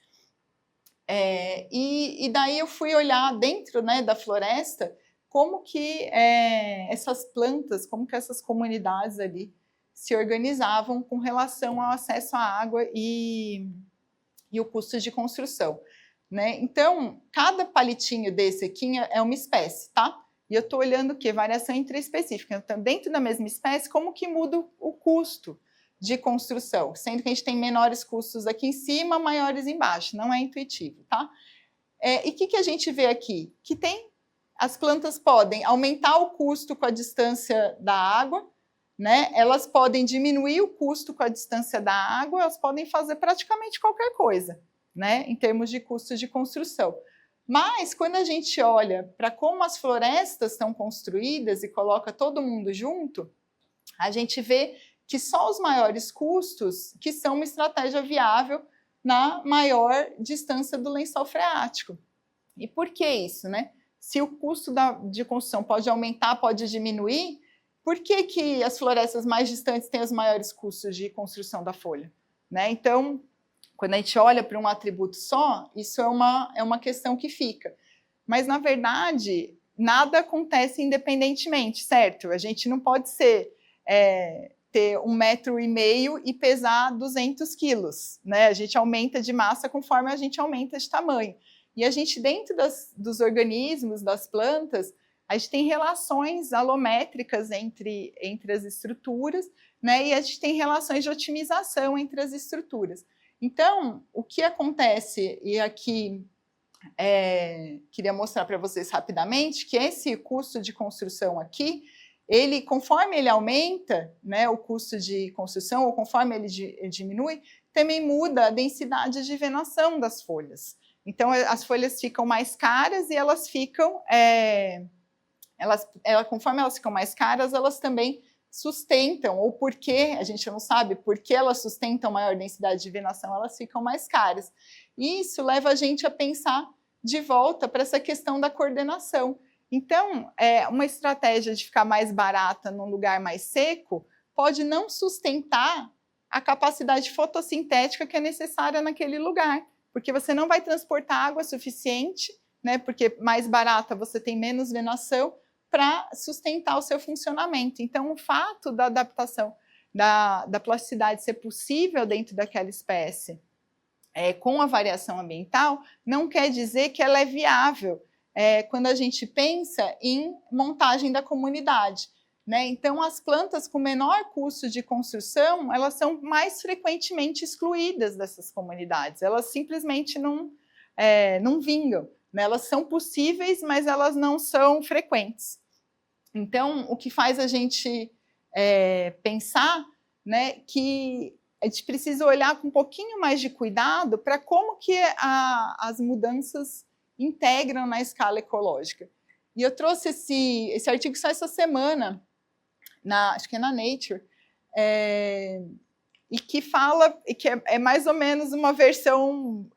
E daí eu fui olhar dentro, né, da floresta como que essas plantas, como que essas comunidades ali se organizavam com relação ao acesso à água e o custo de construção. Né? Então, cada palitinho desse aqui é uma espécie, tá? E eu estou olhando o quê? Variação intraespecífica. Então, dentro da mesma espécie, como que muda o custo de construção? Sendo que a gente tem menores custos aqui em cima, maiores embaixo. Não é intuitivo, tá? E o que a gente vê aqui? Que as plantas podem aumentar o custo com a distância da água, né? Elas podem diminuir o custo com a distância da água, elas podem fazer praticamente qualquer coisa, né? Em termos de custo de construção. Mas, quando a gente olha para como as florestas estão construídas e coloca todo mundo junto, a gente vê que só os maiores custos que são uma estratégia viável na maior distância do lençol freático. E por que isso, né? Se o custo de construção pode aumentar, pode diminuir, por que as florestas mais distantes têm os maiores custos de construção da folha? Né? Então, quando a gente olha para um atributo só, isso é uma questão que fica. Mas, na verdade, nada acontece independentemente, certo? A gente não pode ter 1,5 metro e pesar 200 quilos. Né? A gente aumenta de massa conforme a gente aumenta de tamanho. E a gente, dentro dos organismos, das plantas, a gente tem relações alométricas entre as estruturas, né? E a gente tem relações de otimização entre as estruturas. Então, o que acontece, e aqui queria mostrar para vocês rapidamente, que esse custo de construção aqui, conforme ele aumenta, né, o custo de construção, ou conforme ele diminui, também muda a densidade de venação das folhas. Então, as folhas ficam mais caras e elas ficam, conforme elas ficam mais caras, elas também sustentam, ou porque, a gente não sabe por que elas sustentam maior densidade de venação, elas ficam mais caras. E isso leva a gente a pensar de volta para essa questão da coordenação. Então, uma estratégia de ficar mais barata num lugar mais seco pode não sustentar a capacidade fotossintética que é necessária naquele lugar, porque você não vai transportar água suficiente, né, porque mais barata você tem menos venação, para sustentar o seu funcionamento. Então, o fato da adaptação da plasticidade ser possível dentro daquela espécie com a variação ambiental, não quer dizer que ela é viável quando a gente pensa em montagem da comunidade. Né? Então, as plantas com menor custo de construção, elas são mais frequentemente excluídas dessas comunidades. Elas simplesmente não vingam. Né? Elas são possíveis, mas elas não são frequentes. Então, o que faz a gente pensar, né, que a gente precisa olhar com um pouquinho mais de cuidado para como que as mudanças integram na escala ecológica. E eu trouxe esse artigo só essa semana, acho que é na Nature, e que fala, e que é mais ou menos uma versão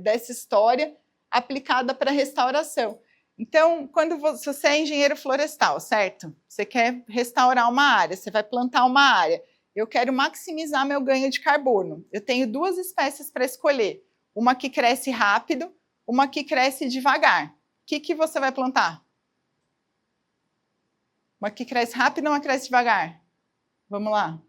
dessa história aplicada para restauração. Então, quando você é engenheiro florestal, certo? Você quer restaurar uma área, você vai plantar uma área. Eu quero maximizar meu ganho de carbono. Eu tenho duas espécies para escolher. Uma que cresce rápido, uma que cresce devagar. O que você vai plantar? Uma que cresce rápido, uma que cresce devagar. Vamos lá.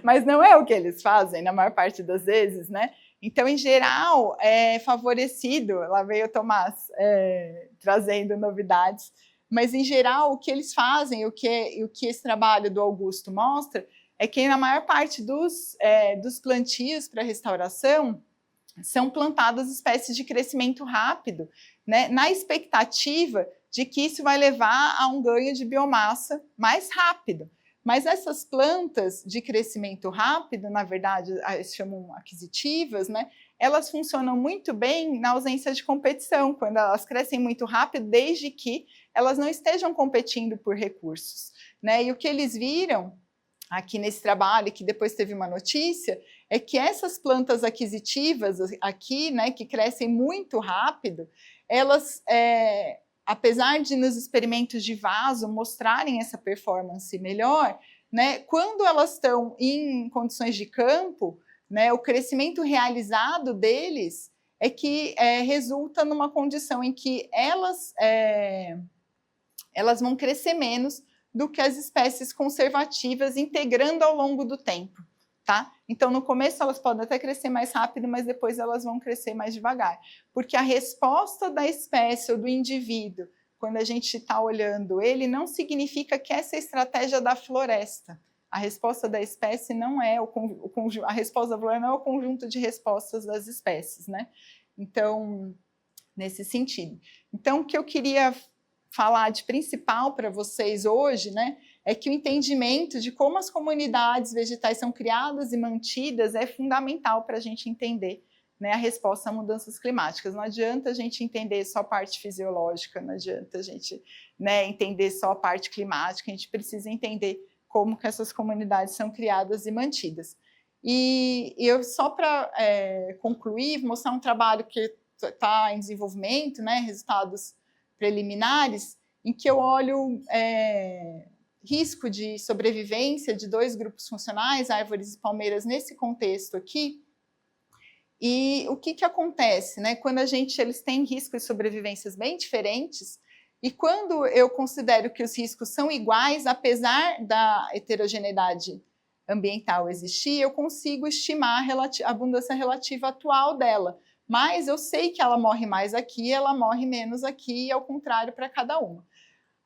Mas não é o que eles fazem, na maior parte das vezes, né? Então, em geral, é favorecido. Lá veio o Tomás trazendo novidades. Mas, em geral, o que eles fazem, o que esse trabalho do Augusto mostra, é que na maior parte dos plantios para restauração são plantadas espécies de crescimento rápido, né, na expectativa de que isso vai levar a um ganho de biomassa mais rápido. Mas essas plantas de crescimento rápido, na verdade, se chamam aquisitivas, né, elas funcionam muito bem na ausência de competição, quando elas crescem muito rápido, desde que elas não estejam competindo por recursos. Né? E o que eles viram aqui nesse trabalho, que depois teve uma notícia, é que essas plantas aquisitivas aqui, né, que crescem muito rápido, elas, apesar de nos experimentos de vaso mostrarem essa performance melhor, né, quando elas estão em condições de campo, né, o crescimento realizado deles é que resulta numa condição em que elas vão crescer menos do que as espécies conservativas, integrando ao longo do tempo. Tá? Então, no começo, elas podem até crescer mais rápido, mas depois elas vão crescer mais devagar. Porque a resposta da espécie ou do indivíduo, quando a gente está olhando ele, não significa que essa é a estratégia da floresta. A resposta da espécie não é a resposta da floresta não é o conjunto de respostas das espécies, né? Então, nesse sentido. Então, o que eu queria falar de principal para vocês hoje, né, é que o entendimento de como as comunidades vegetais são criadas e mantidas é fundamental para a gente entender, né, a resposta a mudanças climáticas. Não adianta a gente entender só a parte fisiológica, não adianta a gente, né, entender só a parte climática, a gente precisa entender como que essas comunidades são criadas e mantidas. E eu, só para concluir, vou mostrar um trabalho que está em desenvolvimento, né, resultados preliminares, em que eu olho risco de sobrevivência de dois grupos funcionais, árvores e palmeiras, nesse contexto aqui. E o que acontece, né? Quando eles têm riscos de sobrevivências bem diferentes, e quando eu considero que os riscos são iguais, apesar da heterogeneidade ambiental existir, eu consigo estimar a abundância relativa atual dela. Mas eu sei que ela morre mais aqui, ela morre menos aqui, e ao contrário para cada uma.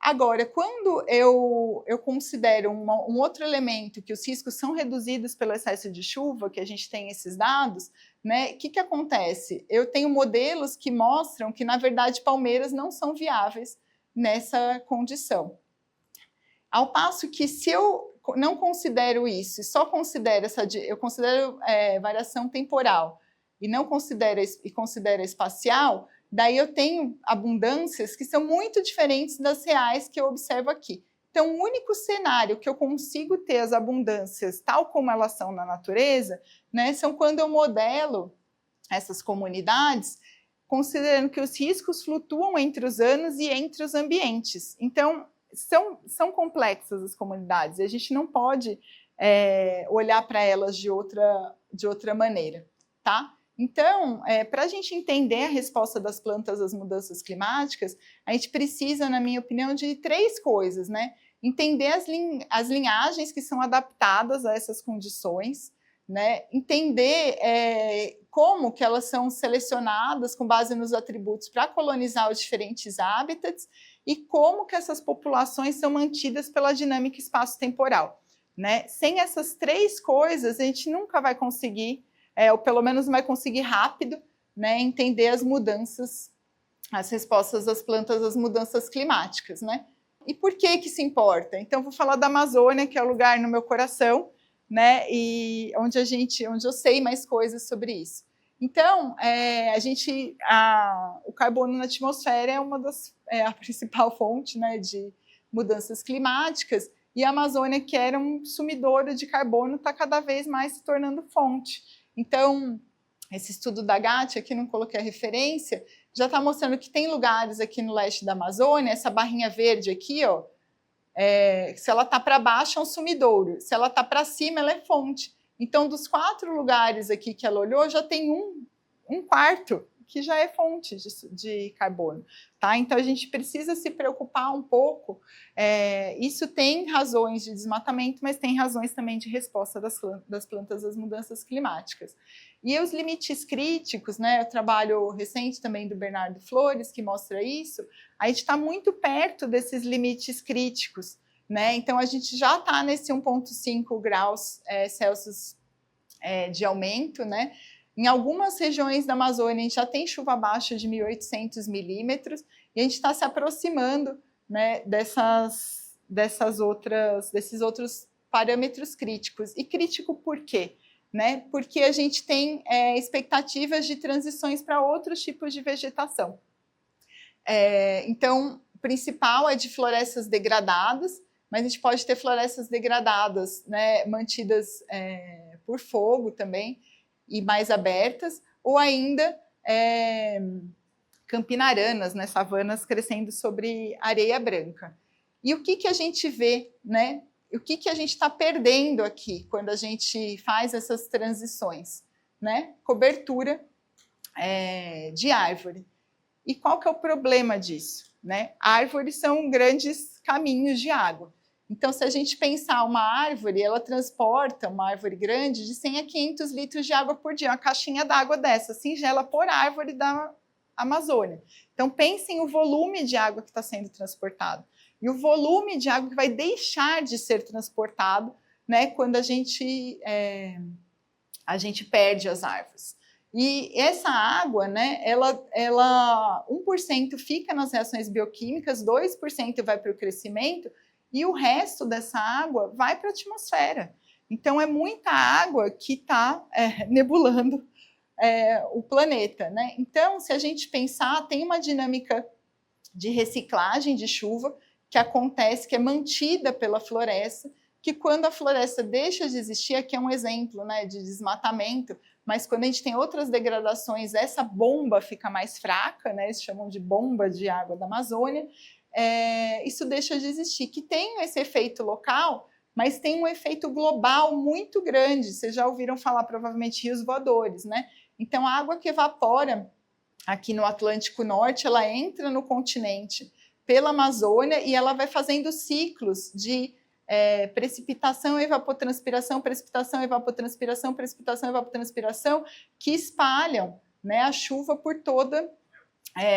Agora, quando eu considero um outro elemento, que os riscos são reduzidos pelo excesso de chuva, que a gente tem esses dados, né, o que acontece? Eu tenho modelos que mostram que, na verdade, palmeiras não são viáveis nessa condição. Ao passo que, se eu não considero isso, só considero eu considero variação temporal, e não considero espacial, daí eu tenho abundâncias que são muito diferentes das reais que eu observo aqui. Então, o único cenário que eu consigo ter as abundâncias tal como elas são na natureza, né, são quando eu modelo essas comunidades, considerando que os riscos flutuam entre os anos e entre os ambientes. Então, são complexas as comunidades, e a gente não pode olhar para elas de outra maneira, tá? Então, para a gente entender a resposta das plantas às mudanças climáticas, a gente precisa, na minha opinião, de 3 coisas, né? Entender as linhagens que são adaptadas a essas condições, né? Entender como que elas são selecionadas com base nos atributos para colonizar os diferentes hábitats e como que essas populações são mantidas pela dinâmica espaço-temporal, né? Sem essas 3 coisas, a gente nunca vai conseguir, ou pelo menos não vai conseguir rápido, né, entender as mudanças, as respostas das plantas às mudanças climáticas, né? E por que isso importa? Então, vou falar da Amazônia, que é o lugar no meu coração, né, e onde eu sei mais coisas sobre isso. Então, o carbono na atmosfera é a principal fonte, né, de mudanças climáticas, e a Amazônia, que era um sumidouro de carbono, está cada vez mais se tornando fonte. Então, esse estudo da GAT, aqui não coloquei a referência, já está mostrando que tem lugares aqui no leste da Amazônia, essa barrinha verde aqui, ó, se ela está para baixo é um sumidouro, se ela está para cima ela é fonte. Então, dos 4 lugares aqui que ela olhou, já tem um quarto que já é fonte de carbono, tá? Então, a gente precisa se preocupar um pouco. Isso tem razões de desmatamento, mas tem razões também de resposta das plantas às mudanças climáticas. E os limites críticos, né? O trabalho recente também do Bernardo Flores, que mostra isso, a gente está muito perto desses limites críticos, né? Então, a gente já está nesse 1,5 graus Celsius de aumento, né? Em algumas regiões da Amazônia, a gente já tem chuva abaixo de 1.800 milímetros, e a gente está se aproximando, né, desses outros parâmetros críticos. E crítico por quê? Né? Porque a gente tem expectativas de transições para outros tipos de vegetação. Então, o principal é de florestas degradadas, mas a gente pode ter florestas degradadas, né, mantidas por fogo também, e mais abertas, ou ainda campinaranas, né, savanas crescendo sobre areia branca. E o que a gente vê, né? O que a gente está perdendo aqui quando a gente faz essas transições, né? Cobertura de árvore. E qual que é o problema disso, né? Árvores são grandes caminhos de água. Então, se a gente pensar uma árvore, ela transporta, uma árvore grande, de 100 a 500 litros de água por dia, uma caixinha d'água dessa, singela por árvore da Amazônia. Então, pensem o volume de água que está sendo transportado. E o volume de água que vai deixar de ser transportado, né, quando a gente perde as árvores. E essa água, né, ela 1% fica nas reações bioquímicas, 2% vai para o crescimento, e o resto dessa água vai para a atmosfera. Então, é muita água que está nebulando o planeta, né? Então, se a gente pensar, tem uma dinâmica de reciclagem de chuva que acontece, que é mantida pela floresta, que quando a floresta deixa de existir, aqui é um exemplo, né, de desmatamento, mas quando a gente tem outras degradações, essa bomba fica mais fraca, né, eles chamam de bomba de água da Amazônia, isso deixa de existir, que tem esse efeito local, mas tem um efeito global muito grande. Vocês já ouviram falar, provavelmente, rios voadores, né? Então, a água que evapora aqui no Atlântico Norte, ela entra no continente pela Amazônia e ela vai fazendo ciclos de precipitação, evapotranspiração, precipitação, evapotranspiração, precipitação, evapotranspiração, que espalham, né, a chuva por toda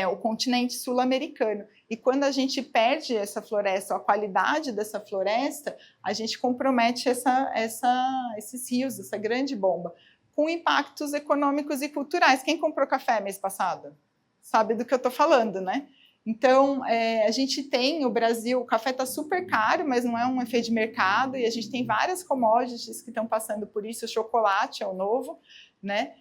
o continente sul-americano. E quando a gente perde essa floresta, a qualidade dessa floresta, a gente compromete esses rios, essa grande bomba, com impactos econômicos e culturais. Quem comprou café mês passado? Sabe do que eu estou falando, né? Então, a gente tem, o Brasil, o café está super caro, mas não é um efeito de mercado, e a gente tem várias commodities que estão passando por isso, o chocolate é o novo, né?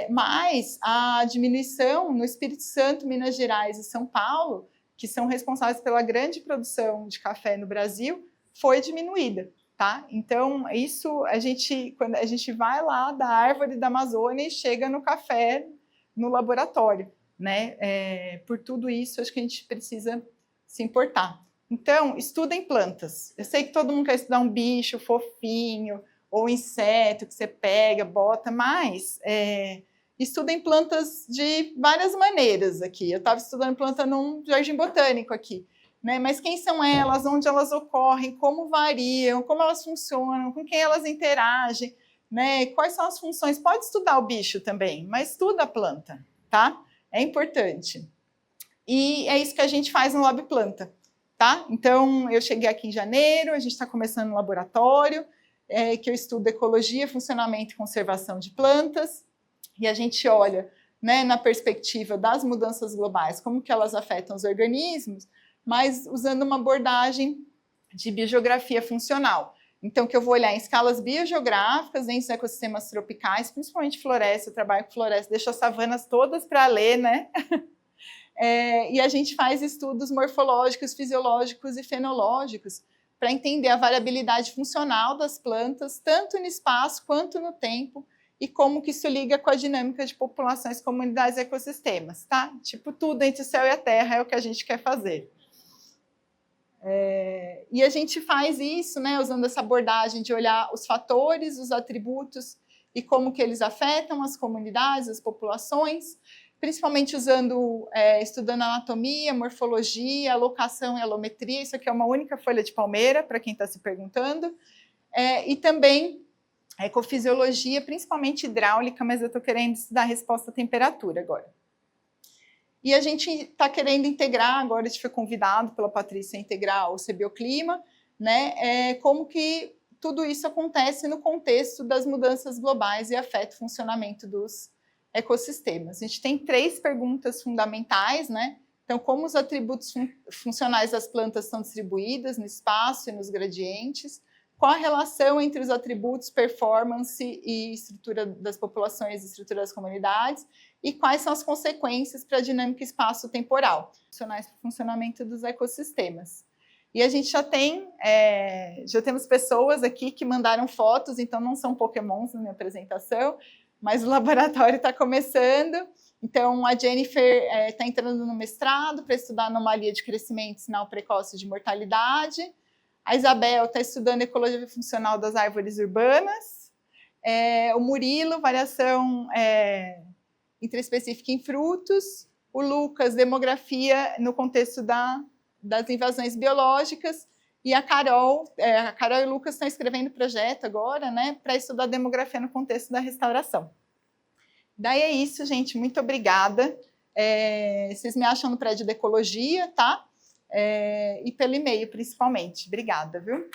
Mas a diminuição no Espírito Santo, Minas Gerais e São Paulo, que são responsáveis pela grande produção de café no Brasil, foi diminuída, tá? Então, isso, quando a gente vai lá da árvore da Amazônia e chega no café no laboratório, né? Por tudo isso, acho que a gente precisa se importar. Então, estudem plantas. Eu sei que todo mundo quer estudar um bicho fofinho, ou inseto que você pega, bota, mas estudem plantas de várias maneiras aqui. Eu estava estudando planta num jardim botânico aqui, né? Mas quem são elas, onde elas ocorrem, como variam, como elas funcionam, com quem elas interagem, né? Quais são as funções? Pode estudar o bicho também, mas estuda a planta, tá? É importante. E é isso que a gente faz no Lab Planta, tá? Então, eu cheguei aqui em janeiro, a gente está começando no laboratório, que eu estudo ecologia, funcionamento e conservação de plantas, e a gente olha, né, na perspectiva das mudanças globais, como que elas afetam os organismos, mas usando uma abordagem de biogeografia funcional. Então, que eu vou olhar em escalas biogeográficas dentro dos ecossistemas tropicais, principalmente floresta, eu trabalho com floresta, deixo as savanas todas para ler, né? E a gente faz estudos morfológicos, fisiológicos e fenológicos para entender a variabilidade funcional das plantas, tanto no espaço quanto no tempo, e como que isso liga com a dinâmica de populações, comunidades e ecossistemas, tá? Tipo, tudo entre o céu e a terra é o que a gente quer fazer. E a gente faz isso, né, usando essa abordagem de olhar os fatores, os atributos e como que eles afetam as comunidades, as populações, principalmente estudando anatomia, morfologia, alocação e alometria. Isso aqui é uma única folha de palmeira, para quem está se perguntando. E também ecofisiologia, principalmente hidráulica, mas eu estou querendo estudar a resposta à temperatura agora. E a gente está querendo integrar, agora a gente foi convidado pela Patrícia a integrar o CBioclima, né? Como que tudo isso acontece no contexto das mudanças globais e afeta o funcionamento dos ecossistemas. A gente tem 3 perguntas fundamentais, né? Então, como os atributos funcionais das plantas estão distribuídos no espaço e nos gradientes? Qual a relação entre os atributos, performance e estrutura das populações e estrutura das comunidades? E quais são as consequências para a dinâmica espaço-temporal, funcionais para o funcionamento dos ecossistemas? E a gente já temos pessoas aqui que mandaram fotos, então não são pokémons na minha apresentação, mas o laboratório está começando. Então, a Jennifer está entrando no mestrado para estudar anomalia de crescimento e sinal precoce de mortalidade. A Isabel está estudando ecologia funcional das árvores urbanas. O Murilo, variação intraespecífica em frutos. O Lucas, demografia no contexto das invasões biológicas. E a Carol e o Lucas estão escrevendo projeto agora, né, para estudar demografia no contexto da restauração. Daí é isso, gente. Muito obrigada. Vocês me acham no prédio da ecologia, tá? E pelo e-mail, principalmente. Obrigada, viu?